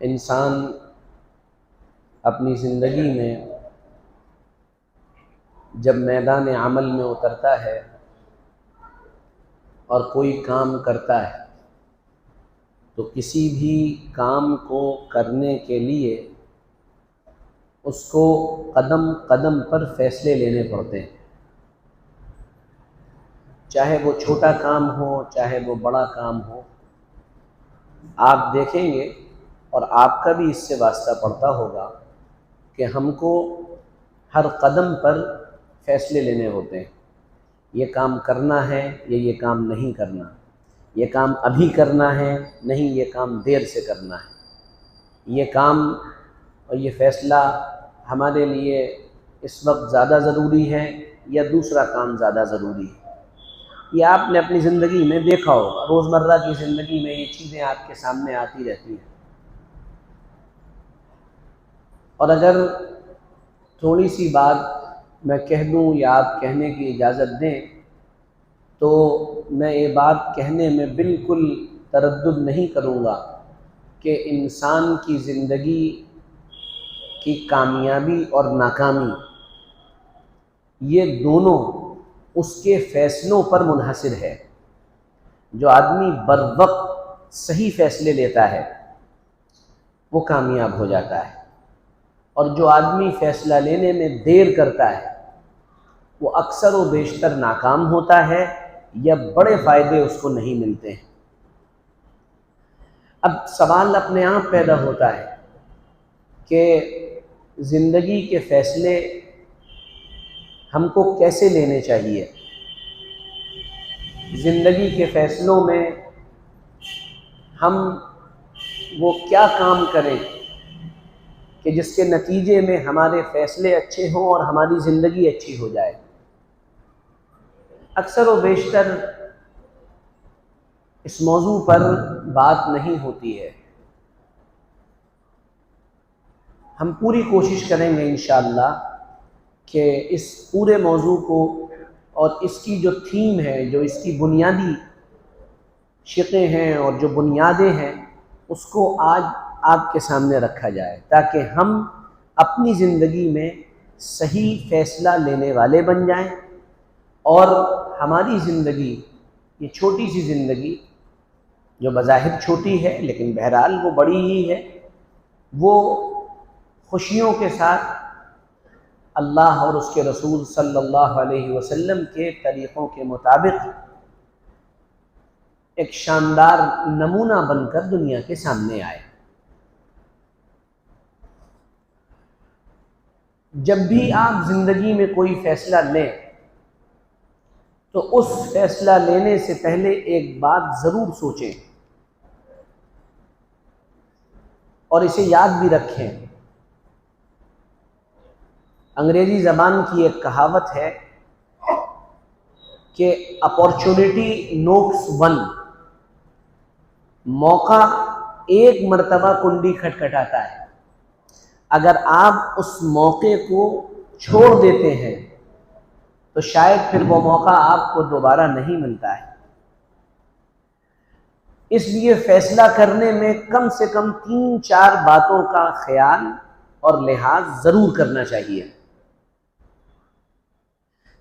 انسان اپنی زندگی میں جب میدان عمل میں اترتا ہے اور کوئی کام کرتا ہے تو کسی بھی کام کو کرنے کے لیے اس کو قدم قدم پر فیصلے لینے پڑتے ہیں، چاہے وہ چھوٹا کام ہو چاہے وہ بڑا کام ہو۔ آپ دیکھیں گے اور آپ کا بھی اس سے واسطہ پڑتا ہوگا کہ ہم کو ہر قدم پر فیصلے لینے ہوتے ہیں، یہ کام کرنا ہے یا یہ کام نہیں کرنا، یہ کام ابھی کرنا ہے نہیں یہ کام دیر سے کرنا ہے، یہ کام اور یہ فیصلہ ہمارے لیے اس وقت زیادہ ضروری ہے یا دوسرا کام زیادہ ضروری ہے۔ یہ آپ نے اپنی زندگی میں دیکھا ہوگا، روزمرہ کی زندگی میں یہ چیزیں آپ کے سامنے آتی رہتی ہیں۔ اور اگر تھوڑی سی بات میں کہہ دوں یا آپ کہنے کی اجازت دیں تو میں یہ بات کہنے میں بالکل تردد نہیں کروں گا کہ انسان کی زندگی کی کامیابی اور ناکامی یہ دونوں اس کے فیصلوں پر منحصر ہے۔ جو آدمی بر وقت صحیح فیصلے لیتا ہے وہ کامیاب ہو جاتا ہے، اور جو آدمی فیصلہ لینے میں دیر کرتا ہے وہ اکثر و بیشتر ناکام ہوتا ہے یا بڑے فائدے اس کو نہیں ملتے ہیں۔ اب سوال اپنے آپ پیدا ہوتا ہے کہ زندگی کے فیصلے ہم کو کیسے لینے چاہیے، زندگی کے فیصلوں میں ہم وہ کیا کام کریں کہ جس کے نتیجے میں ہمارے فیصلے اچھے ہوں اور ہماری زندگی اچھی ہو جائے۔ اکثر و بیشتر اس موضوع پر بات نہیں ہوتی ہے۔ ہم پوری کوشش کریں گے انشاءاللہ کہ اس پورے موضوع کو اور اس کی جو تھیم ہے، جو اس کی بنیادی شقیں ہیں اور جو بنیادیں ہیں، اس کو آج آپ کے سامنے رکھا جائے تاکہ ہم اپنی زندگی میں صحیح فیصلہ لینے والے بن جائیں، اور ہماری زندگی، یہ چھوٹی سی زندگی جو بظاہر چھوٹی ہے لیکن بہرحال وہ بڑی ہی ہے، وہ خوشیوں کے ساتھ اللہ اور اس کے رسول صلی اللہ علیہ وسلم کے طریقوں کے مطابق ایک شاندار نمونہ بن کر دنیا کے سامنے آئے۔ جب بھی آپ زندگی میں کوئی فیصلہ لیں تو اس فیصلہ لینے سے پہلے ایک بات ضرور سوچیں اور اسے یاد بھی رکھیں۔ انگریزی زبان کی ایک کہاوت ہے کہ اپارچونٹی نوکس ون، موقع ایک مرتبہ کنڈی کھٹکھٹاتا ہے، اگر آپ اس موقع کو چھوڑ دیتے ہیں تو شاید پھر وہ موقع آپ کو دوبارہ نہیں ملتا ہے۔ اس لیے فیصلہ کرنے میں کم سے کم 3-4 باتوں کا خیال اور لحاظ ضرور کرنا چاہیے۔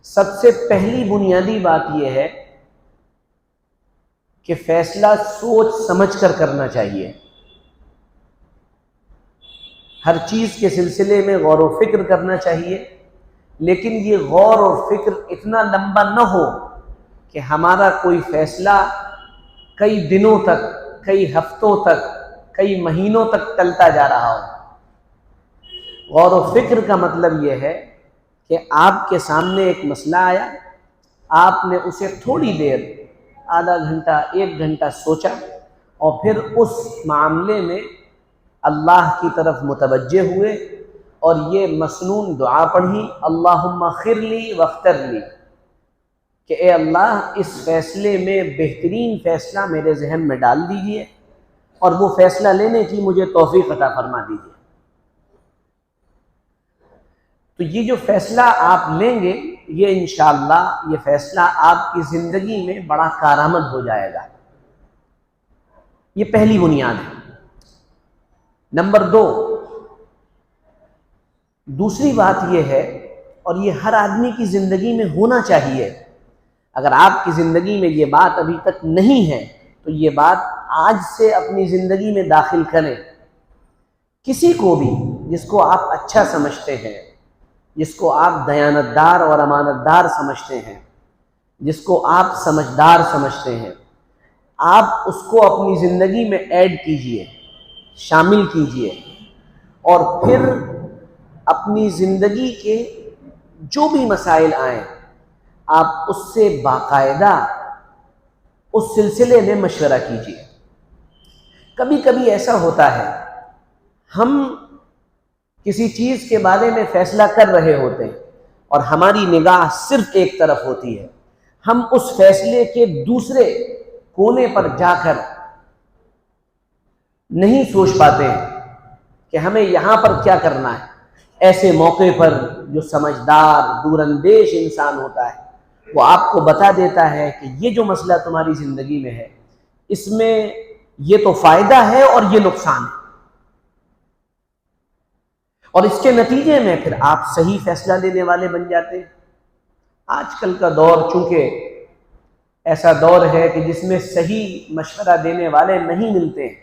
سب سے پہلی بنیادی بات یہ ہے کہ فیصلہ سوچ سمجھ کر کرنا چاہیے۔ ہر چیز کے سلسلے میں غور و فکر کرنا چاہیے، لیکن یہ غور و فکر اتنا لمبا نہ ہو کہ ہمارا کوئی فیصلہ کئی دنوں تک، کئی ہفتوں تک، کئی مہینوں تک ٹلتا جا رہا ہو۔ غور و فکر کا مطلب یہ ہے کہ آپ کے سامنے ایک مسئلہ آیا، آپ نے اسے تھوڑی دیر، آدھا گھنٹہ، 1 گھنٹہ سوچا، اور پھر اس معاملے میں اللہ کی طرف متوجہ ہوئے اور یہ مسنون دعا پڑھی، اللہم خر لی واختر لی، کہ اے اللہ اس فیصلے میں بہترین فیصلہ میرے ذہن میں ڈال دیجئے اور وہ فیصلہ لینے کی مجھے توفیق عطا فرما دیجئے۔ تو یہ جو فیصلہ آپ لیں گے یہ انشاءاللہ یہ فیصلہ آپ کی زندگی میں بڑا کارآمد ہو جائے گا۔ یہ پہلی بنیاد ہے۔ نمبر 2، دوسری بات یہ ہے، اور یہ ہر آدمی کی زندگی میں ہونا چاہیے، اگر آپ کی زندگی میں یہ بات ابھی تک نہیں ہے تو یہ بات آج سے اپنی زندگی میں داخل کریں۔ کسی کو بھی جس کو آپ اچھا سمجھتے ہیں، جس کو آپ دیانتدار اور امانتدار سمجھتے ہیں، جس کو آپ سمجھدار سمجھتے ہیں، آپ اس کو اپنی زندگی میں ایڈ کیجئے، شامل کیجئے، اور پھر اپنی زندگی کے جو بھی مسائل آئیں آپ اس سے باقاعدہ اس سلسلے میں مشورہ کیجئے۔ کبھی کبھی ایسا ہوتا ہے ہم کسی چیز کے بارے میں فیصلہ کر رہے ہوتے ہیں اور ہماری نگاہ صرف ایک طرف ہوتی ہے، ہم اس فیصلے کے دوسرے کونے پر جا کر نہیں سوچ پاتے ہیں کہ ہمیں یہاں پر کیا کرنا ہے۔ ایسے موقع پر جو سمجھدار دور اندیش انسان ہوتا ہے وہ آپ کو بتا دیتا ہے کہ یہ جو مسئلہ تمہاری زندگی میں ہے اس میں یہ تو فائدہ ہے اور یہ نقصان ہے، اور اس کے نتیجے میں پھر آپ صحیح فیصلہ لینے والے بن جاتے ہیں۔ آج کل کا دور چونکہ ایسا دور ہے کہ جس میں صحیح مشورہ دینے والے نہیں ملتے ہیں۔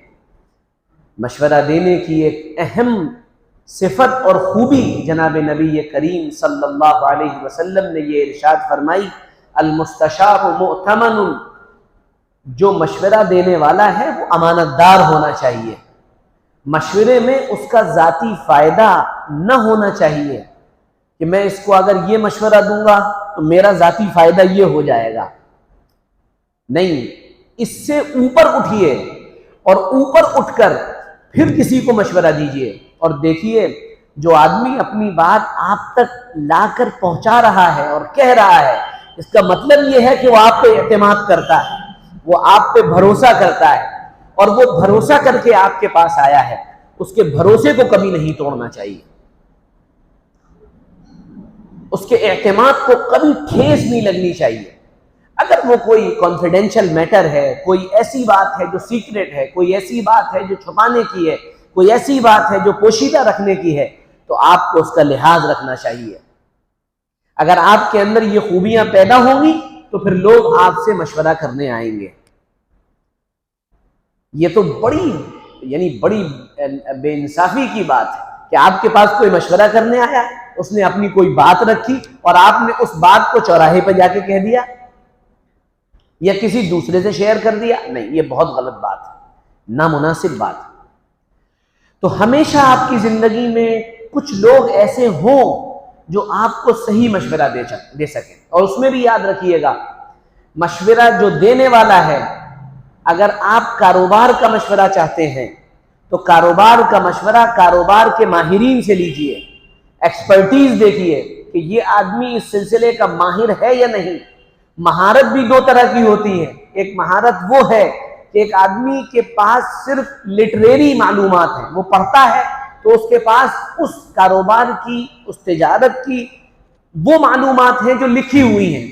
مشورہ دینے کی ایک اہم صفت اور خوبی جناب نبی کریم صلی اللہ علیہ وسلم نے یہ ارشاد فرمائی، المستشار مؤتمن، جو مشورہ دینے والا ہے وہ امانتدار ہونا چاہیے۔ مشورے میں اس کا ذاتی فائدہ نہ ہونا چاہیے کہ میں اس کو اگر یہ مشورہ دوں گا تو میرا ذاتی فائدہ یہ ہو جائے گا، نہیں، اس سے اوپر اٹھیے اور اوپر اٹھ کر پھر کسی کو مشورہ دیجئے۔ اور دیکھیے جو آدمی اپنی بات آپ تک لا کر پہنچا رہا ہے اور کہہ رہا ہے، اس کا مطلب یہ ہے کہ وہ آپ پہ اعتماد کرتا ہے، وہ آپ پہ بھروسہ کرتا ہے، اور وہ بھروسہ کر کے آپ کے پاس آیا ہے، اس کے بھروسے کو کبھی نہیں توڑنا چاہیے، اس کے اعتماد کو کبھی ٹھیس نہیں لگنی چاہیے۔ اگر وہ کوئی کانفیڈینشیل میٹر ہے، کوئی ایسی بات ہے جو سیکریٹ ہے، کوئی ایسی بات ہے جو چھپانے کی ہے، کوئی ایسی بات ہے جو پوشیدہ رکھنے کی ہے، تو آپ کو اس کا لحاظ رکھنا چاہیے۔ اگر آپ کے اندر یہ خوبیاں پیدا ہوں گی تو پھر لوگ آپ سے مشورہ کرنے آئیں گے۔ یہ تو بڑی بے انصافی کی بات ہے کہ آپ کے پاس کوئی مشورہ کرنے آیا، اس نے اپنی کوئی بات رکھی اور آپ نے اس بات کو چوراہے پہ جا کے کہہ دیا یا کسی دوسرے سے شیئر کر دیا۔ نہیں، یہ بہت غلط بات ہے، نامناسب بات ہے۔ تو ہمیشہ آپ کی زندگی میں کچھ لوگ ایسے ہوں جو آپ کو صحیح مشورہ دے سکیں، اور اس میں بھی یاد رکھیے گا مشورہ جو دینے والا ہے، اگر آپ کاروبار کا مشورہ چاہتے ہیں تو کاروبار کا مشورہ کاروبار کے ماہرین سے لیجئے، ایکسپرٹیز دیکھیے کہ یہ آدمی اس سلسلے کا ماہر ہے یا نہیں۔ مہارت بھی دو طرح کی ہوتی ہے، ایک مہارت وہ ہے کہ ایک آدمی کے پاس صرف لٹریری معلومات ہیں، وہ پڑھتا ہے تو اس کے پاس اس کاروبار کی، اس تجارت کی وہ معلومات ہیں جو لکھی ہوئی ہیں۔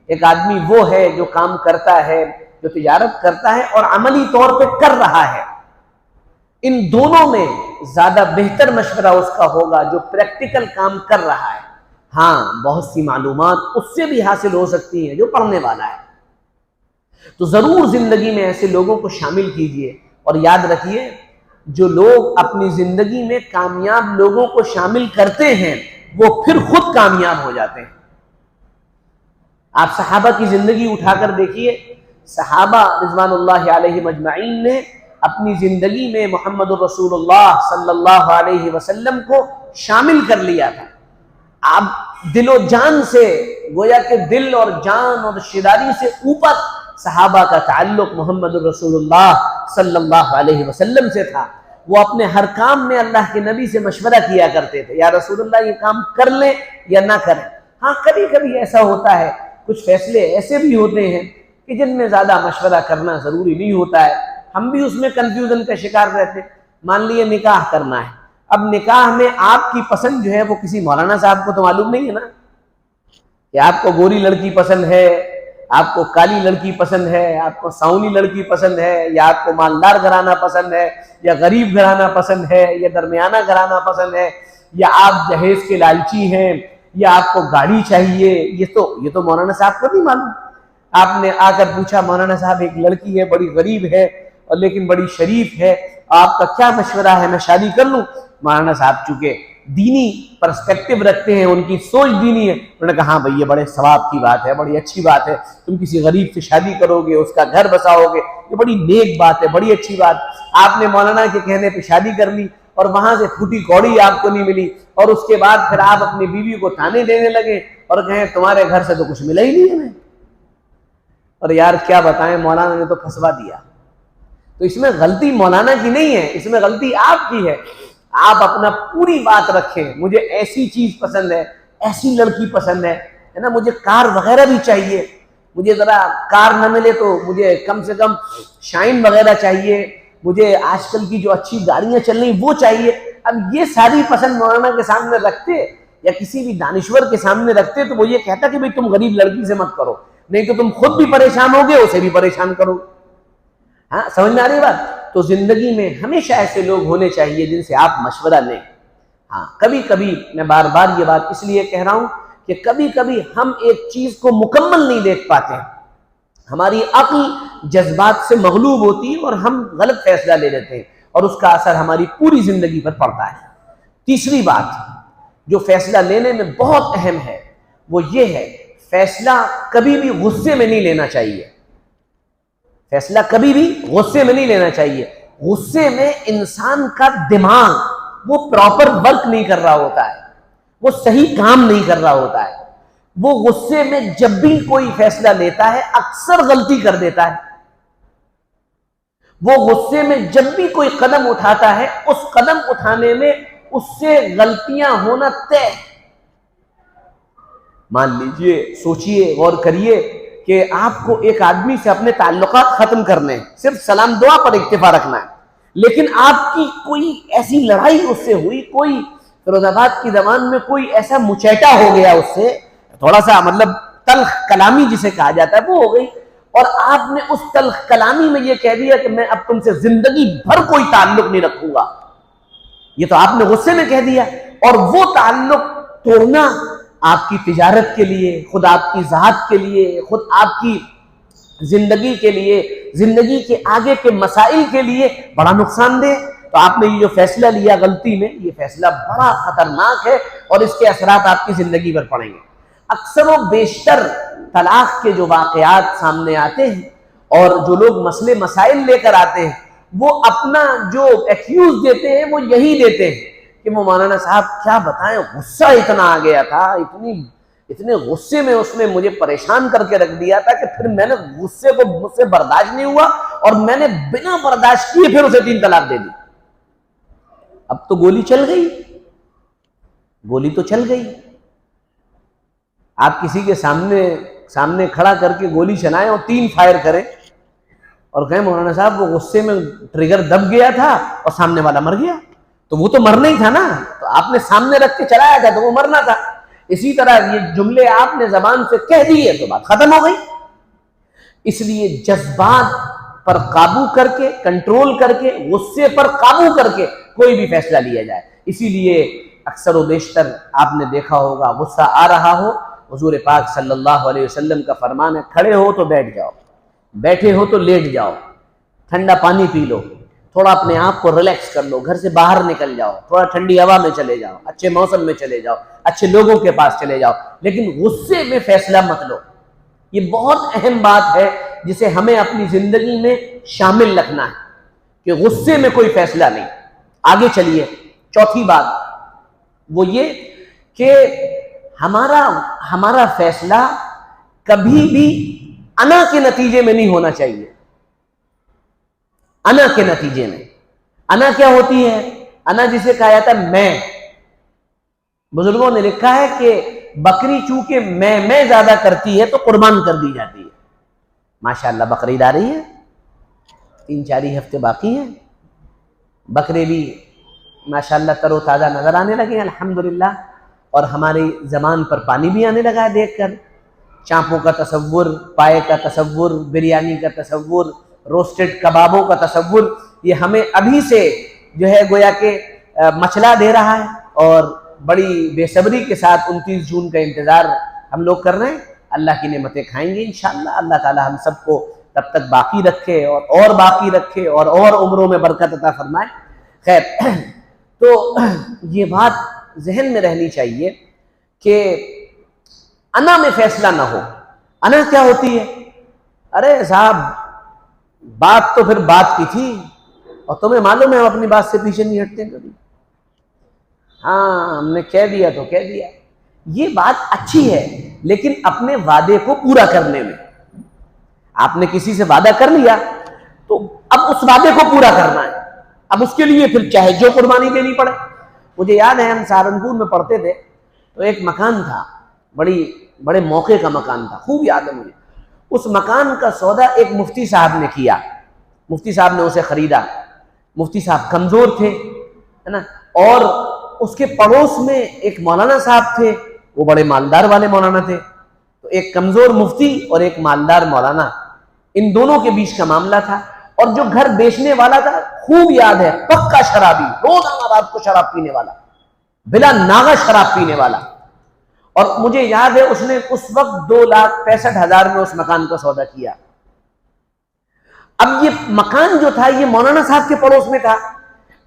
ایک آدمی وہ ہے جو کام کرتا ہے، جو تجارت کرتا ہے اور عملی طور پہ کر رہا ہے۔ ان دونوں میں زیادہ بہتر مشورہ اس کا ہوگا جو پریکٹیکل کام کر رہا ہے۔ ہاں، بہت سی معلومات اس سے بھی حاصل ہو سکتی ہیں جو پڑھنے والا ہے۔ تو ضرور زندگی میں ایسے لوگوں کو شامل کیجئے، اور یاد رکھیے جو لوگ اپنی زندگی میں کامیاب لوگوں کو شامل کرتے ہیں وہ پھر خود کامیاب ہو جاتے ہیں۔ آپ صحابہ کی زندگی اٹھا کر دیکھیے، صحابہ رضوان اللہ علیہ مجمعین نے اپنی زندگی میں محمد الرسول اللہ صلی اللہ علیہ وسلم کو شامل کر لیا تھا۔ آپ دل و جان سے، گویا کہ دل اور جان اور رشتہ داری سے اوپر صحابہ کا تعلق محمد الرسول اللہ صلی اللہ علیہ وسلم سے تھا۔ وہ اپنے ہر کام میں اللہ کے نبی سے مشورہ کیا کرتے تھے، یا رسول اللہ یہ کام کر لیں یا نہ کریں۔ ہاں، کبھی کبھی ایسا ہوتا ہے، کچھ فیصلے ایسے بھی ہوتے ہیں کہ جن میں زیادہ مشورہ کرنا ضروری نہیں ہوتا ہے، ہم بھی اس میں کنفیوژن کا شکار رہتے ہیں۔ مان لیے نکاح کرنا ہے، اب نکاح میں آپ کی پسند جو ہے وہ کسی مولانا صاحب کو تو معلوم نہیں ہے نا کہ آپ کو گوری لڑکی پسند ہے، آپ کو کالی لڑکی پسند ہے، آپ کو ساؤنی لڑکی پسند ہے، یا آپ کو مالدار گھرانہ پسند ہے، یا غریب گھرانہ پسند ہے، یا درمیانہ گھرانہ پسند ہے، یا آپ جہیز کے لالچی ہیں، یا آپ کو گاڑی چاہیے، یہ تو مولانا صاحب کو نہیں معلوم۔ آپ نے آ کر پوچھا مولانا صاحب ایک لڑکی ہے بڑی غریب ہے اور لیکن بڑی شریف ہے، آپ کا کیا مشورہ ہے، میں شادی کر لوں؟ مولانا صاحب چونکہ دینی پرسپیکٹو رکھتے ہیں، ان کی سوچ دینی ہے، انہوں نے کہا ہاں بھئی یہ بڑے ثواب کی بات ہے، بڑی اچھی بات ہے، تم کسی غریب سے شادی کرو گے، اس کا گھر بساؤ گے، یہ بڑی نیک بات ہے، بڑی اچھی بات۔ آپ نے مولانا کے کہنے پہ شادی کر لی اور وہاں سے پھوٹی کوڑی آپ کو نہیں ملی، اور اس کے بعد پھر آپ اپنی بیوی کو تانے دینے لگے اور کہیں تمہارے گھر سے تو کچھ ملا ہی نہیں ہمیں۔ اور یار کیا بتائیں، مولانا نے تو پھنسوا دیا۔ تو اس میں غلطی مولانا کی نہیں ہے، اس میں غلطی آپ کی ہے۔ آپ اپنا پوری بات رکھیں، مجھے ایسی چیز پسند ہے، ایسی لڑکی پسند ہے نا، مجھے کار وغیرہ بھی چاہیے، مجھے ذرا کار نہ ملے تو مجھے کم سے کم شائن وغیرہ چاہیے، مجھے آج کل کی جو اچھی گاڑیاں چل رہی وہ چاہیے۔ اب یہ ساری پسند مولانا کے سامنے رکھتے یا کسی بھی دانشور کے سامنے رکھتے تو وہ یہ کہتا کہ بھئی تم غریب لڑکی سے مت کرو، نہیں تو تم خود بھی پریشان ہوگے، اسے بھی پریشان کرو۔ ہاں سمجھ میں آ رہی بات؟ تو زندگی میں ہمیشہ ایسے لوگ ہونے چاہیے جن سے آپ مشورہ لیں۔ ہاں کبھی کبھی میں بار بار یہ بات اس لیے کہہ رہا ہوں کہ کبھی کبھی ہم ایک چیز کو مکمل نہیں دیکھ پاتے ہیں، ہماری عقل جذبات سے مغلوب ہوتی ہے اور ہم غلط فیصلہ لے لیتے ہیں اور اس کا اثر ہماری پوری زندگی پر پڑتا ہے۔ تیسری بات جو فیصلہ لینے میں بہت اہم ہے وہ یہ ہے، فیصلہ کبھی بھی غصے میں نہیں لینا چاہیے۔ فیصلہ کبھی بھی غصے میں نہیں لینا چاہیے۔ غصے میں انسان کا دماغ وہ پراپر ورک نہیں کر رہا ہوتا ہے، وہ صحیح کام نہیں کر رہا ہوتا ہے۔ وہ غصے میں جب بھی کوئی فیصلہ لیتا ہے اکثر غلطی کر دیتا ہے۔ وہ غصے میں جب بھی کوئی قدم اٹھاتا ہے اس قدم اٹھانے میں اس سے غلطیاں ہونا طے۔ مان لیجئے، سوچئے، غور کریے کہ آپ کو ایک آدمی سے اپنے تعلقات ختم کرنے ہیں، صرف سلام دعا پر اکتفا رکھنا ہے، لیکن آپ کی کوئی ایسی لڑائی اس سے ہوئی، کوئی فیروز آباد کی زبان میں کوئی ایسا مچیٹا ہو گیا اس سے، تھوڑا سا مطلب تلخ کلامی جسے کہا جاتا ہے وہ ہو گئی، اور آپ نے اس تلخ کلامی میں یہ کہہ دیا کہ میں اب تم سے زندگی بھر کوئی تعلق نہیں رکھوں گا، یہ تو آپ نے غصے میں کہہ دیا، اور وہ تعلق توڑنا آپ کی تجارت کے لیے، خود آپ کی ذات کے لیے، خود آپ کی زندگی کے لیے، زندگی کے آگے کے مسائل کے لیے بڑا نقصان دہ۔ تو آپ نے یہ جو فیصلہ لیا غلطی میں، یہ فیصلہ بڑا خطرناک ہے اور اس کے اثرات آپ کی زندگی پر پڑیں گے۔ اکثر و بیشتر طلاق کے جو واقعات سامنے آتے ہیں اور جو لوگ مسئلے مسائل لے کر آتے ہیں وہ اپنا جو ایکسکیوز دیتے ہیں وہ یہی دیتے ہیں کہ وہ مولانا صاحب کیا بتائیں، غصہ اتنا آ گیا تھا، اتنے غصے میں اس نے مجھے پریشان کر کے رکھ دیا تھا کہ پھر میں نے غصے کو مجھ سے برداشت نہیں ہوا اور میں نے بنا برداشت کیے پھر اسے 3 طلاق دے دی۔ اب تو گولی چل گئی، گولی تو چل گئی۔ آپ کسی کے سامنے کھڑا کر کے گولی چلائیں اور 3 فائر کریں اور کہیں مولانا صاحب وہ غصے میں ٹریگر دب گیا تھا اور سامنے والا مر گیا، تو وہ تو مرنا ہی تھا نا، تو آپ نے سامنے رکھ کے چلایا تھا تو وہ مرنا تھا۔ اسی طرح یہ جملے آپ نے زبان سے کہہ دیے تو بات ختم ہو گئی۔ اس لیے جذبات پر قابو کر کے، کنٹرول کر کے، غصے پر قابو کر کے کوئی بھی فیصلہ لیا جائے۔ اسی لیے اکثر و بیشتر آپ نے دیکھا ہوگا غصہ آ رہا ہو، حضور پاک صلی اللہ علیہ وسلم کا فرمان ہے کھڑے ہو تو بیٹھ جاؤ، بیٹھے ہو تو لیٹ جاؤ، ٹھنڈا پانی پی لو، تھوڑا اپنے آپ کو ریلیکس کر لو، گھر سے باہر نکل جاؤ، تھوڑا ٹھنڈی ہوا میں چلے جاؤ، اچھے موسم میں چلے جاؤ، اچھے لوگوں کے پاس چلے جاؤ، لیکن غصے میں فیصلہ مت لو۔ یہ بہت اہم بات ہے جسے ہمیں اپنی زندگی میں شامل رکھنا ہے کہ غصے میں کوئی فیصلہ نہیں۔ آگے چلیے، چوتھی بات وہ یہ کہ ہمارا فیصلہ کبھی بھی انا کے نتیجے میں نہیں ہونا چاہیے۔ انا کے نتیجے میں، انا کیا ہوتی ہے؟ انا جسے کہا جاتا ہے میں۔ بزرگوں نے لکھا ہے کہ بکری چونکہ میں زیادہ کرتی ہے تو قربان کر دی جاتی ہے۔ ماشاءاللہ بقرعید آ رہی ہے، 3-4 ہی ہفتے باقی ہیں، بکرے بھی ماشاءاللہ تر و تازہ نظر آنے لگے ہیں الحمدللہ۔ اور ہماری زبان پر پانی بھی آنے لگا ہے دیکھ کر. چانپوں کا تصور، پائے کا تصور، بریانی کا تصور، روسٹڈ کبابوں کا تصور، یہ ہمیں ابھی سے جو ہے گویا کہ مچلا دے رہا ہے، اور بڑی بے صبری کے ساتھ 29 جون کا انتظار ہم لوگ کر رہے ہیں. اللہ کی نعمتیں کھائیں گے انشاءاللہ. اللہ تعالی ہم سب کو تب تک باقی رکھے اور باقی رکھے اور عمروں میں برکت عطا فرمائے. خیر، تو یہ بات ذہن میں رہنی چاہیے کہ انا میں فیصلہ نہ ہو. انا کیا ہوتی ہے؟ ارے صاحب بات تو پھر بات کی تھی، اور تمہیں معلوم ہے ہم اپنی بات سے پیچھے نہیں ہٹتے کبھی. ہاں ہم نے کہہ دیا تو کہہ دیا. یہ بات اچھی ہے، لیکن اپنے وعدے کو پورا کرنے میں. آپ نے کسی سے وعدہ کر لیا تو اب اس وعدے کو پورا کرنا ہے. اب اس کے لیے پھر چاہے جو قربانی دینی پڑے. مجھے یاد ہے ہم سہارنپور میں پڑھتے تھے تو ایک مکان تھا، بڑے موقع کا مکان تھا، خوب یاد ہے مجھے. اس مکان کا سودا ایک مفتی صاحب نے کیا. مفتی صاحب نے اسے خریدا. مفتی صاحب کمزور تھے، ہے نا، اور اس کے پڑوس میں ایک مولانا صاحب تھے، وہ بڑے مالدار والے مولانا تھے. تو ایک کمزور مفتی اور ایک مالدار مولانا، ان دونوں کے بیچ کا معاملہ تھا. اور جو گھر بیچنے والا تھا، خوب یاد ہے، پکا شرابی، روزانہ رات کو شراب پینے والا، بلا ناغہ شراب پینے والا. اور مجھے یاد ہے اس نے اس وقت 2,65,000 میں اس مکان کا سودا کیا. اب یہ مکان جو تھا یہ مولانا صاحب کے پڑوس میں تھا.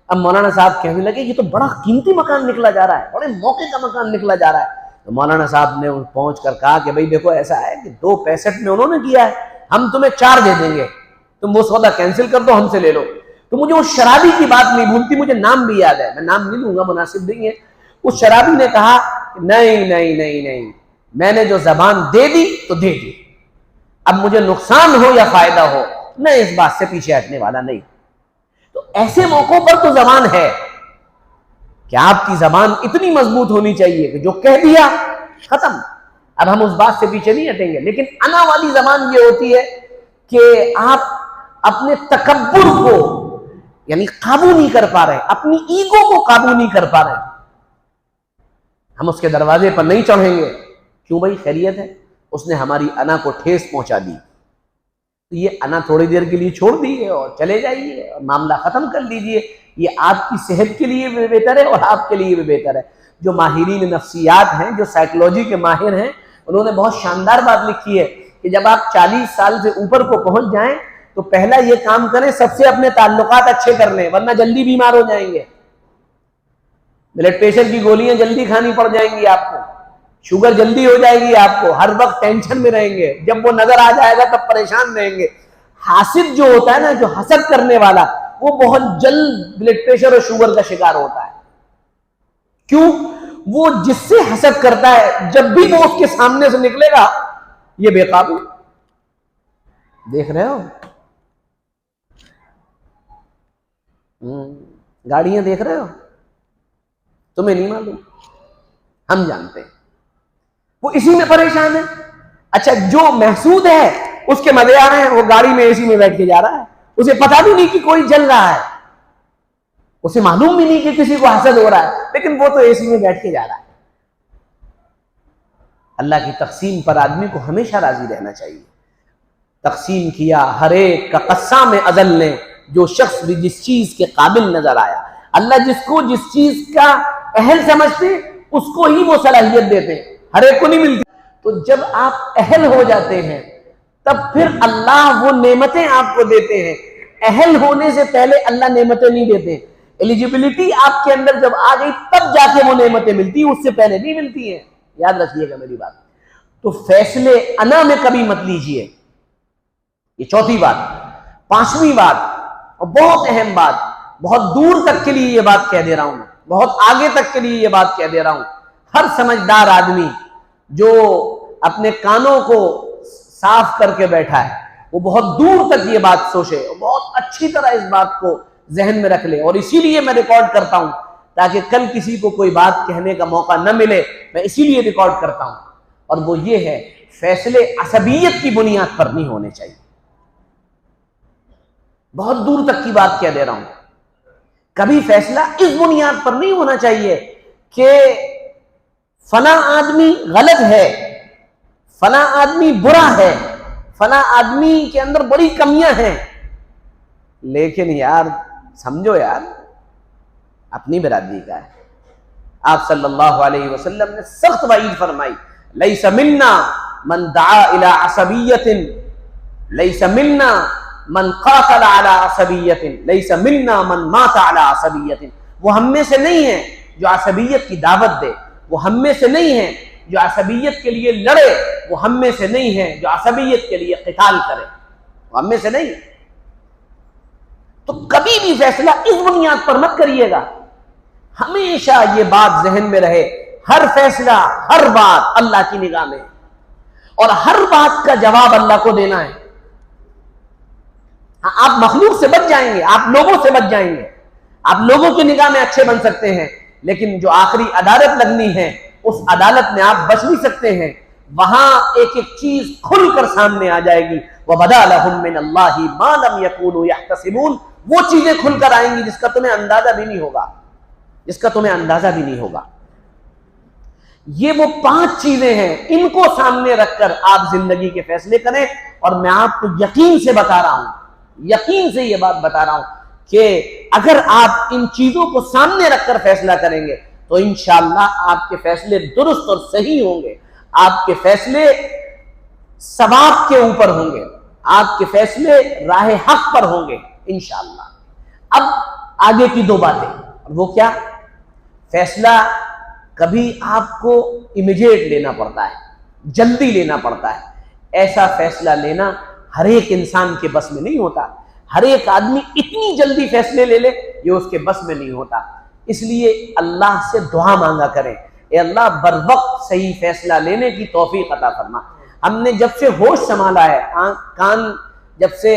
اب مولانا صاحب کہنے لگے یہ تو بڑا قیمتی مکان نکلا جا رہا ہے، بڑے موقع کا مکان نکلا جا رہا ہے. تو مولانا صاحب نے پہنچ کر کہا کہ بھئی دیکھو ایسا ہے کہ 2,65 میں انہوں نے کیا ہے، ہم تمہیں 4 دے دیں گے، تم وہ سودا کینسل کر دو، ہم سے لے لو. تو مجھے اس شرابی کی بات نہیں بھولتی، مجھے نام بھی یاد ہے، میں نام نہیں لوں گا، مناسب نہیں ہے. اس شرابی نے کہا نہیں نہیں نہیں نہیں، میں نے جو زبان دے دی تو دے دی، اب مجھے نقصان ہو یا فائدہ ہو میں اس بات سے پیچھے ہٹنے والا نہیں. تو ایسے موقعوں پر تو زبان ہے کہ آپ کی زبان اتنی مضبوط ہونی چاہیے کہ جو کہہ دیا ختم، اب ہم اس بات سے پیچھے نہیں ہٹیں گے. لیکن انا والی زبان یہ ہوتی ہے کہ آپ اپنے تکبر کو یعنی قابو نہیں کر پا رہے، اپنی ایگو کو قابو نہیں کر پا رہے. ہم اس کے دروازے پر نہیں چڑھیں گے. کیوں بھائی؟ خیریت ہے. اس نے ہماری انا کو ٹھیس پہنچا دی. تو یہ انا تھوڑی دیر کے لیے چھوڑ دیئے اور چلے جائیے اور معاملہ ختم کر لیجئے. یہ آپ کی صحت کے لیے بھی بہتر ہے اور آپ کے لیے بھی بہتر ہے. جو ماہرین نفسیات ہیں، جو سائیکلوجی کے ماہر ہیں، انہوں نے بہت شاندار بات لکھی ہے کہ جب آپ 40 سال سے اوپر کو پہنچ جائیں تو پہلا یہ کام کریں، سب سے اپنے تعلقات اچھے کر لیں، ورنہ جلدی بیمار ہو جائیں گے. بلڈ پریشر کی گولیاں جلدی کھانی پڑ جائیں گی آپ کو، شوگر جلدی ہو جائے گی آپ کو، ہر وقت ٹینشن میں رہیں گے، جب وہ نظر آ جائے گا تب پریشان رہیں گے. حاسد جو ہوتا ہے نا، جو حسد کرنے والا، وہ بہت جلد بلڈ پریشر اور شوگر کا شکار ہوتا ہے. کیوں؟ وہ جس سے حسد کرتا ہے جب بھی وہ اس کے سامنے سے نکلے گا یہ بے قابو. دیکھ رہے ہو گاڑیاں دیکھ رہے ہو، تمہیں نہیں معلوم، ہم جانتے ہیں. وہ اسی میں پریشان ہے. اچھا جو محسود ہے اس کے مزے آ رہے ہیں، وہ گاڑی میں اے سی میں بیٹھ کے جا رہا ہے، اسے پتا بھی نہیں کہ کوئی جل رہا ہے، اسے معلوم بھی نہیں کہ کسی کو حسد ہو رہا ہے، لیکن وہ تو اے سی میں بیٹھ کے جا رہا ہے. اللہ کی تقسیم پر آدمی کو ہمیشہ راضی رہنا چاہیے. تقسیم کیا ہر ایک کا قسام ازل نے، جو شخص بھی جس چیز کے قابل نظر آیا. اللہ جس کو جس چیز کا اہل سمجھتے اس کو ہی وہ صلاحیت دیتے ہیں، ہر ایک کو نہیں ملتی. تو جب آپ اہل ہو جاتے ہیں تب پھر اللہ وہ نعمتیں آپ کو دیتے ہیں. اہل ہونے سے پہلے اللہ نعمتیں نہیں دیتے. ایلیجیبلٹی آپ کے اندر جب آ گئی تب جا کے وہ نعمتیں ملتی ہیں، اس سے پہلے نہیں ملتی ہیں. یاد رکھیے گا میری بات. تو فیصلے انا میں کبھی مت لیجئے. یہ چوتھی بات. 5ویں بات اور بہت اہم بات، بہت دور تک کے لیے یہ بات کہہ دے رہا ہوں، بہت آگے تک کے لیے یہ بات کہہ دے رہا ہوں. ہر سمجھدار آدمی جو اپنے کانوں کو صاف کر کے بیٹھا ہے وہ بہت دور تک یہ بات سوچے اور بہت اچھی طرح اس بات کو ذہن میں رکھ لے. اور اسی لیے میں ریکارڈ کرتا ہوں تاکہ کل کسی کو کوئی بات کہنے کا موقع نہ ملے، میں اسی لیے ریکارڈ کرتا ہوں. اور وہ یہ ہے، فیصلے عصبیت کی بنیاد پر نہیں ہونے چاہیے. بہت دور تک کی بات کہہ دے رہا ہوں. کبھی فیصلہ اس بنیاد پر نہیں ہونا چاہیے کہ فلاں آدمی غلط ہے، فلاں آدمی برا ہے، فلاں آدمی کے اندر بڑی کمیاں ہیں، لیکن یار سمجھو یار اپنی برادری کا ہے۔ آپ صلی اللہ علیہ وسلم نے سخت وعید فرمائی، لیس منا من دعا الی عصبیت، لیس منا من قاتل علی عصبیت، لیس منا من مات علی عصبیت۔ وہ ہم میں سے نہیں ہے جو عصبیت کی دعوت دے، وہ ہم میں سے نہیں ہے جو عصبیت کے لیے لڑے، وہ ہم میں سے نہیں ہے جو عصبیت کے لیے قتال کرے، وہ ہم میں سے نہیں۔ تو کبھی بھی فیصلہ اس بنیاد پر مت کریے گا، ہمیشہ یہ بات ذہن میں رہے، ہر فیصلہ، ہر بات اللہ کی نگاہ میں ہے، اور ہر بات کا جواب اللہ کو دینا ہے۔ ہاں آپ مخلوق سے بچ جائیں گے، آپ لوگوں سے بچ جائیں گے، آپ لوگوں کی نگاہ میں اچھے بن سکتے ہیں، لیکن جو آخری عدالت لگنی ہے اس عدالت میں آپ بچ نہیں سکتے ہیں، وہاں ایک ایک چیز کھل کر سامنے آ جائے گی۔ وَبَدَا لَهُم مِّنَ اللَّهِ مَا لَمْ يَكُونُوا يَحْتَسِبُونَ، وہ چیزیں کھل کر آئیں گی جس کا تمہیں اندازہ بھی نہیں ہوگا، جس کا تمہیں اندازہ بھی نہیں ہوگا۔ یہ وہ 5 چیزیں ہیں، ان کو سامنے رکھ کر آپ زندگی کے فیصلے کریں، اور میں آپ کو یقین سے بتا رہا ہوں، یقین سے یہ بات بتا رہا ہوں کہ اگر آپ ان چیزوں کو سامنے رکھ کر فیصلہ کریں گے تو انشاءاللہ آپ کے فیصلے درست اور صحیح ہوں گے، آپ کے فیصلے ثواب کے اوپر ہوں گے، آپ کے فیصلے راہ حق پر ہوں گے انشاءاللہ۔ اب آگے کی 2 باتیں، وہ کیا؟ فیصلہ کبھی آپ کو امیڈیٹ لینا پڑتا ہے، جلدی لینا پڑتا ہے، ایسا فیصلہ لینا ہر ایک انسان کے بس میں نہیں ہوتا، ہر ایک آدمی اتنی جلدی فیصلے لے لے یہ اس کے بس میں نہیں ہوتا۔ اس لیے اللہ سے دعا مانگا کریں، اے اللہ بر وقت صحیح فیصلہ لینے کی توفیق عطا فرما۔ ہم نے جب سے ہوش سنبھالا ہے، کان جب سے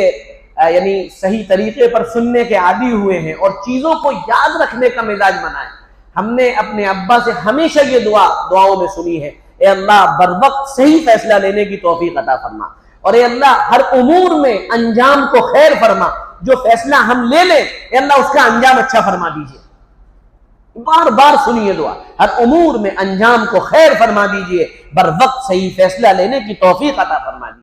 یعنی صحیح طریقے پر سننے کے عادی ہوئے ہیں اور چیزوں کو یاد رکھنے کا مزاج بنا ہے، ہم نے اپنے ابا سے ہمیشہ یہ دعاؤں میں سنی ہے، اے اللہ بر وقت صحیح فیصلہ لینے کی توفیق عطا فرما، اور اے اللہ ہر امور میں انجام کو خیر فرما، جو فیصلہ ہم لے لیں اے اللہ اس کا انجام اچھا فرما دیجئے۔ بار بار سنیے دعا، ہر امور میں انجام کو خیر فرما دیجئے، بر وقت صحیح فیصلہ لینے کی توفیق عطا فرما دیجئے۔